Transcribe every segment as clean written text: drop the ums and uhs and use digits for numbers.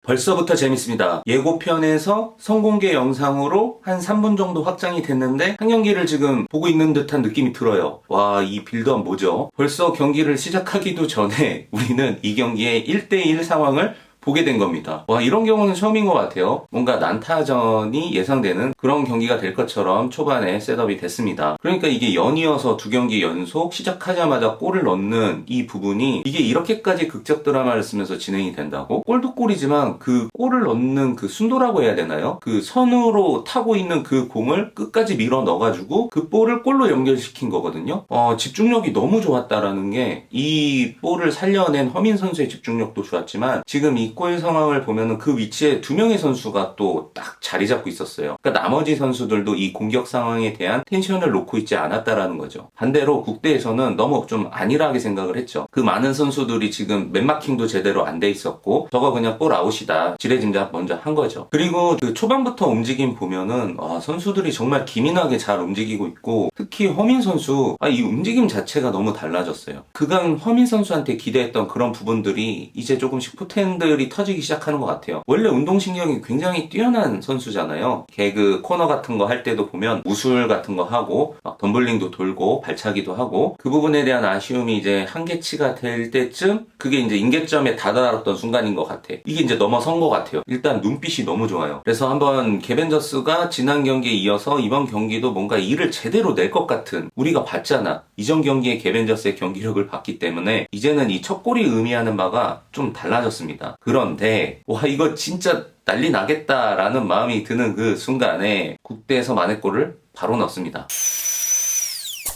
벌써부터 재밌습니다. 예고편에서 선공개 영상으로 한 3분 정도 확장이 됐는데 한 경기를 지금 보고 있는 듯한 느낌이 들어요. 와, 이 빌드업 뭐죠? 벌써 경기를 시작하기도 전에 우리는 이 경기의 1대1 상황을 보게 된 겁니다. 와, 이런 경우는 처음인 것 같아요. 뭔가 난타전이 예상되는 그런 경기가 될 것처럼 초반에 셋업이 됐습니다. 그러니까 이게 연이어서 두 경기 연속 시작하자마자 골을 넣는 이 부분이 이게 이렇게까지 극적 드라마를 쓰면서 진행이 된다고? 골도 골이지만 그 골을 넣는 그 순도라고 해야 되나요? 그 선으로 타고 있는 그 공을 끝까지 밀어 넣어가지고 그 볼을 골로 연결시킨 거거든요. 집중력이 너무 좋았다라는 게 이 볼을 살려낸 허민 선수의 집중력도 좋았지만 지금 이 골 상황을 보면은 그 위치에 두 명의 선수가 또 딱 자리 잡고 있었어요. 그러니까 나머지 선수들도 이 공격 상황에 대한 텐션을 놓고 있지 않았다라는 거죠. 반대로 국대에서는 너무 좀 안일하게 생각을 했죠. 그 많은 선수들이 지금 맨마킹도 제대로 안 돼 있었고 저거 그냥 볼 아웃이다. 지레짐작 먼저 한 거죠. 그리고 그 초반부터 움직임 보면은 선수들이 정말 기민하게 잘 움직이고 있고 특히 허민 선수 이 움직임 자체가 너무 달라졌어요. 그간 허민 선수한테 기대했던 그런 부분들이 이제 조금씩 포텐들이 터지기 시작하는 것 같아요. 원래 운동신경이 굉장히 뛰어난 선수잖아요. 개그 코너 같은 거 할 때도 보면 무술 같은 거 하고 막 덤블링도 돌고 발차기도 하고 그 부분에 대한 아쉬움이 이제 한계치가 될 때쯤 그게 이제 임계점에 다다랐던 순간인 것 같아. 이게 이제 넘어선 것 같아요. 일단 눈빛이 너무 좋아요. 그래서 한번 개벤저스가 지난 경기에 이어서 이번 경기도 뭔가 일을 제대로 낼 것 같은 우리가 봤잖아. 이전 경기에 개벤저스의 경기력을 봤기 때문에 이제는 이 첫 골이 의미하는 바가 좀 달라졌습니다. 그런데 이거 진짜 난리 나겠다라는 마음이 드는 그 순간에 국대에서 만회골을 바로 넣습니다.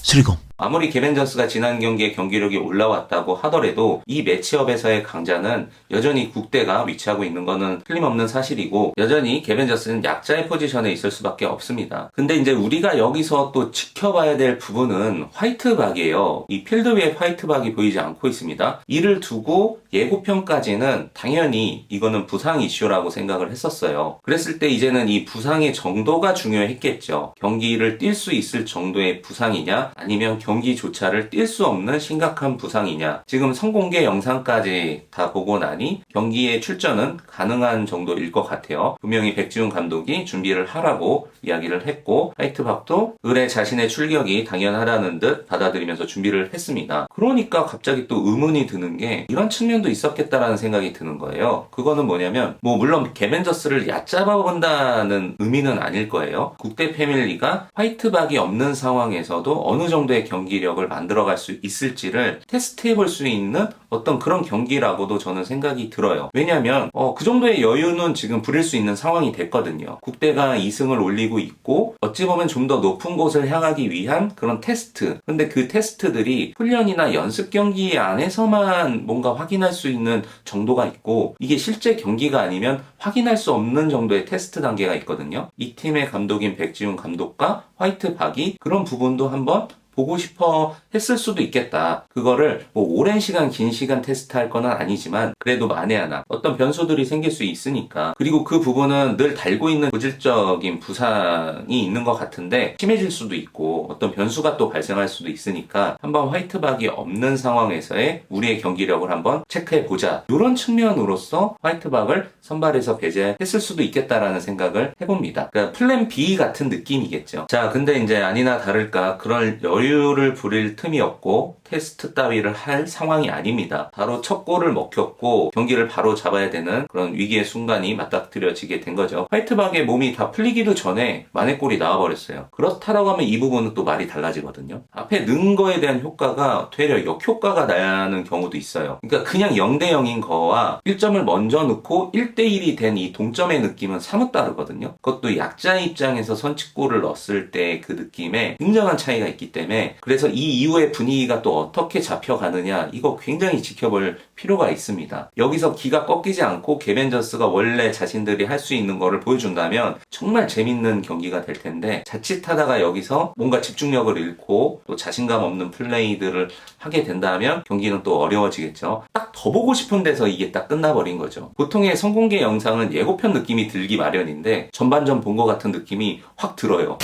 수리공 아무리 개벤저스가 지난 경기에 경기력이 올라왔다고 하더라도 이 매치업에서의 강자는 여전히 국대가 위치하고 있는 거는 틀림없는 사실이고 여전히 개벤저스는 약자의 포지션에 있을 수밖에 없습니다. 근데 이제 우리가 여기서 또 지켜봐야 될 부분은 화이트박이에요. 이 필드 위에 화이트박이 보이지 않고 있습니다. 이를 두고 예고편까지는 당연히 이거는 부상 이슈라고 생각을 했었어요. 그랬을 때 이제는 이 부상의 정도가 중요했겠죠. 경기를 뛸 수 있을 정도의 부상이냐 아니면 경기조차를 뛸 수 없는 심각한 부상이냐. 지금 선공개 영상까지 다 보고 나니 경기에 출전은 가능한 정도일 것 같아요. 분명히 백지훈 감독이 준비를 하라고 이야기를 했고 화이트박도 의뢰 자신의 출격이 당연하다는 듯 받아들이면서 준비를 했습니다. 그러니까 갑자기 또 의문이 드는 게 이런 측면도 있었겠다라는 생각이 드는 거예요. 그거는 뭐냐면 물론 개벤저스를 얕잡아 본다는 의미는 아닐 거예요. 국대 패밀리가 화이트박이 없는 상황에서도 어느 정도의 경기력을 만들어갈 수 있을지를 테스트해볼 수 있는 어떤 그런 경기라고도 저는 생각이 들어요. 왜냐하면 그 정도의 여유는 지금 부릴 수 있는 상황이 됐거든요. 국대가 2승을 올리고 있고 어찌 보면 좀 더 높은 곳을 향하기 위한 그런 테스트. 근데 그 테스트들이 훈련이나 연습 경기 안에서만 뭔가 확인할 수 있는 정도가 있고 이게 실제 경기가 아니면 확인할 수 없는 정도의 테스트 단계가 있거든요. 이 팀의 감독인 백지훈 감독과 화이트박이 그런 부분도 한번 보고 싶어 했을 수도 있겠다. 그거를 오랜 시간 긴 시간 테스트할 건 아니지만 그래도 만에 하나 어떤 변수들이 생길 수 있으니까 그리고 그 부분은 늘 달고 있는 고질적인 부상이 있는 것 같은데 심해질 수도 있고 어떤 변수가 또 발생할 수도 있으니까 한번 화이트박이 없는 상황에서의 우리의 경기력을 한번 체크해보자. 이런 측면으로서 화이트박을 선발해서 배제했을 수도 있겠다라는 생각을 해봅니다. 그러니까 플랜 B 같은 느낌이겠죠. 자, 근데 이제 아니나 다를까 그런 여유를 부릴 틈이 없고 테스트 따위를 할 상황이 아닙니다. 바로 첫 골을 먹혔고 경기를 바로 잡아야 되는 그런 위기의 순간이 맞닥뜨려지게 된 거죠. 화이트박의 몸이 다 풀리기도 전에 만회골이 나와버렸어요. 그렇다라고 하면 이 부분은 또 말이 달라지거든요. 앞에 넣은 거에 대한 효과가 되려 역효과가 나는 경우도 있어요. 그러니까 그냥 0대 0인 거와 1점을 먼저 넣고 1대1이 된 이 동점의 느낌은 사뭇 다르거든요. 그것도 약자의 입장에서 선취골을 넣었을 때 그 느낌에 굉장한 차이가 있기 때문에 그래서 이 이후의 분위기가 또 어떻게 잡혀가느냐 이거 굉장히 지켜볼 필요가 있습니다. 여기서 기가 꺾이지 않고 개벤저스가 원래 자신들이 할 수 있는 거를 보여준다면 정말 재밌는 경기가 될 텐데 자칫하다가 여기서 뭔가 집중력을 잃고 또 자신감 없는 플레이들을 하게 된다면 경기는 또 어려워지겠죠. 딱 더 보고 싶은 데서 이게 딱 끝나버린 거죠. 보통의 선공개 영상은 예고편 느낌이 들기 마련인데 전반전 본 것 같은 느낌이 확 들어요.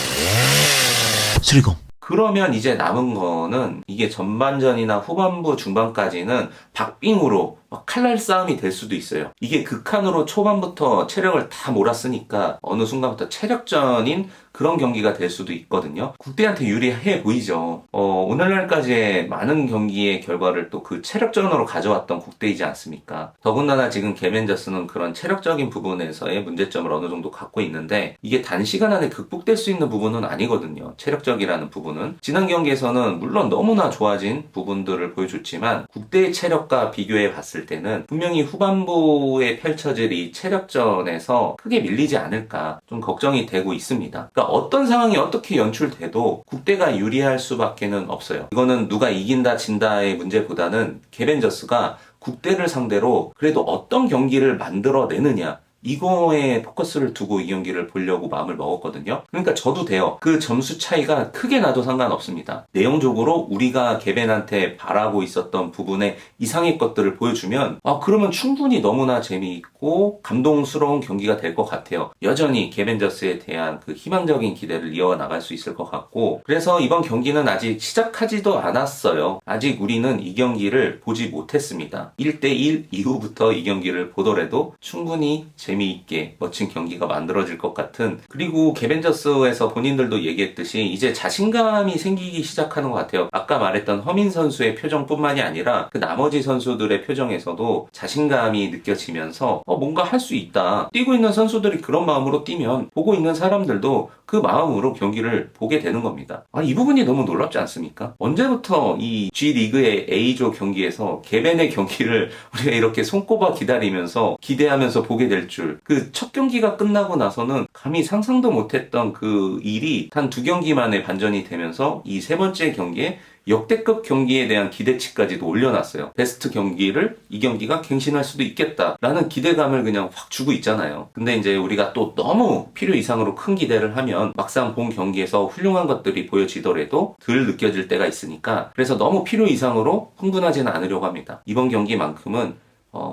수리공 그러면 이제 남은 거는 이게 전반전이나 후반부 중반까지는 박빙으로 막 칼날 싸움이 될 수도 있어요. 이게 극한으로 초반부터 체력을 다 몰았으니까 어느 순간부터 체력전인 그런 경기가 될 수도 있거든요. 국대한테 유리해 보이죠. 오늘날까지의 많은 경기의 결과를 또 그 체력전으로 가져왔던 국대이지 않습니까? 더군다나 지금 개벤저스는 그런 체력적인 부분에서의 문제점을 어느 정도 갖고 있는데 이게 단시간 안에 극복될 수 있는 부분은 아니거든요. 체력적이라는 부분은. 지난 경기에서는 물론 너무나 좋아진 부분들을 보여줬지만 국대의 체력과 비교해 봤을 때는 분명히 후반부에 펼쳐질 이 체력전에서 크게 밀리지 않을까 좀 걱정이 되고 있습니다. 그러니까 어떤 상황이 어떻게 연출돼도 국대가 유리할 수밖에는 없어요. 이거는 누가 이긴다 진다의 문제보다는 개벤저스가 국대를 상대로 그래도 어떤 경기를 만들어내느냐 이거에 포커스를 두고 이 경기를 보려고 마음을 먹었거든요. 그러니까 저도 돼요. 그 점수 차이가 크게 나도 상관없습니다. 내용적으로 우리가 개벤한테 바라고 있었던 부분의 이상의 것들을 보여주면 그러면 충분히 너무나 재미있고 감동스러운 경기가 될 것 같아요. 여전히 개벤저스에 대한 그 희망적인 기대를 이어나갈 수 있을 것 같고 그래서 이번 경기는 아직 시작하지도 않았어요. 아직 우리는 이 경기를 보지 못했습니다. 1대1 이후부터 이 경기를 보더라도 충분히 재미있게 멋진 경기가 만들어질 것 같은 그리고 개벤저스에서 본인들도 얘기했듯이 이제 자신감이 생기기 시작하는 것 같아요. 아까 말했던 허민 선수의 표정뿐만이 아니라 그 나머지 선수들의 표정에서도 자신감이 느껴지면서 뭔가 할 수 있다. 뛰고 있는 선수들이 그런 마음으로 뛰면 보고 있는 사람들도 그 마음으로 경기를 보게 되는 겁니다. 이 부분이 너무 놀랍지 않습니까? 언제부터 이 G리그의 A조 경기에서 개벤의 경기를 우리가 이렇게 손꼽아 기다리면서 기대하면서 보게 될 줄. 그 첫 경기가 끝나고 나서는 감히 상상도 못했던 그 일이 단 2경기 만에 반전이 되면서 이 세 번째 경기에 역대급 경기에 대한 기대치까지도 올려놨어요. 베스트 경기를 이 경기가 갱신할 수도 있겠다라는 기대감을 그냥 확 주고 있잖아요. 근데 이제 우리가 또 너무 필요 이상으로 큰 기대를 하면 막상 본 경기에서 훌륭한 것들이 보여지더라도 덜 느껴질 때가 있으니까 그래서 너무 필요 이상으로 흥분하지는 않으려고 합니다. 이번 경기만큼은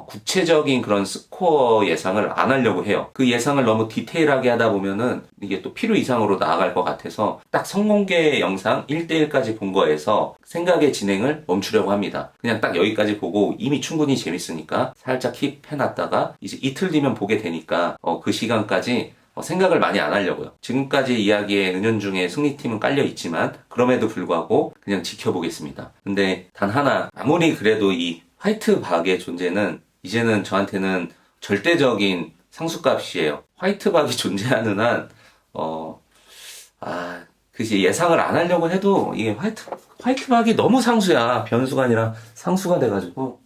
구체적인 그런 스코어 예상을 안 하려고 해요. 그 예상을 너무 디테일하게 하다 보면은 이게 또 필요 이상으로 나아갈 것 같아서 딱 성공개 영상 1대1까지 본 거에서 생각의 진행을 멈추려고 합니다. 그냥 딱 여기까지 보고 이미 충분히 재밌으니까 살짝 킵해놨다가 이제 이틀 뒤면 보게 되니까 그 시간까지 생각을 많이 안 하려고요. 지금까지 이야기의 은연중에 승리팀은 깔려 있지만 그럼에도 불구하고 그냥 지켜보겠습니다. 근데 단 하나 아무리 그래도 이 화이트박의 존재는 이제는 저한테는 절대적인 상수값이에요. 화이트박이 존재하는 한, 그치, 예상을 안 하려고 해도 이게 화이트박이 너무 상수야. 변수가 아니라 상수가 돼가지고